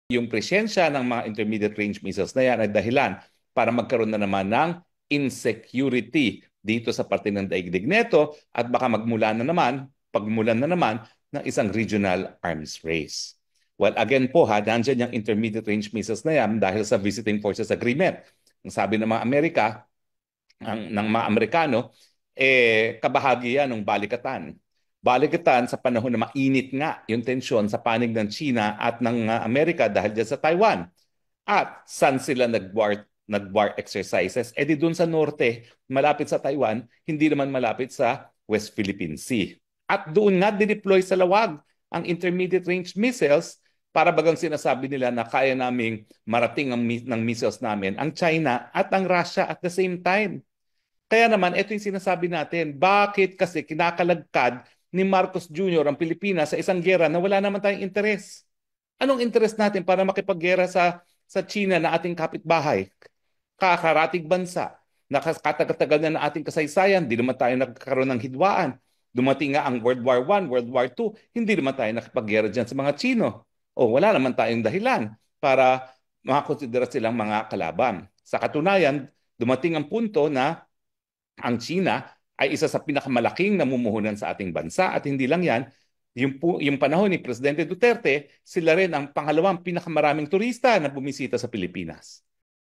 Yung presensya ng mga intermediate range missiles na yan ay dahilan para magkaroon na naman ng insecurity dito sa parte ng daigdig neto at baka pagmulan na naman ng isang regional arms race. Well, again po ha, nandyan yung intermediate range missiles na yan dahil sa Visiting Forces Agreement. Ang sabi ng mga ng mga Amerikano, kabahagi yan ng balikatan. Balikatan sa panahon na mainit nga yung tensyon sa panig ng China at ng Amerika dahil dyan sa Taiwan. At saan sila nag-war exercises? E di dun sa norte, malapit sa Taiwan, hindi naman malapit sa West Philippine Sea. At doon nga dineploy sa lawag ang intermediate range missiles para bagang sinasabi nila na kaya naming marating ng missiles namin ang China at ang Russia at the same time. Kaya naman, ito yung sinasabi natin, bakit kasi kinakalagkad ni Marcos Jr. ang Pilipinas sa isang gera na wala naman tayong interes? Anong interes natin para makipaggera sa China na ating kapitbahay? Kakaratig bansa. Nakatagal na ating kasaysayan, di naman tayo nagkakaroon ng hidwaan. Dumating nga ang World War I, World War II, hindi naman tayo nakipaggera dyan sa mga Chino. O wala naman tayong dahilan para makakonsidera silang mga kalaban. Sa katunayan, dumating ang punto na ang China ay isa sa pinakamalaking namumuhunan sa ating bansa at hindi lang yan, yung panahon ni Presidente Duterte, sila rin ang pangalawang pinakamaraming turista na bumisita sa Pilipinas.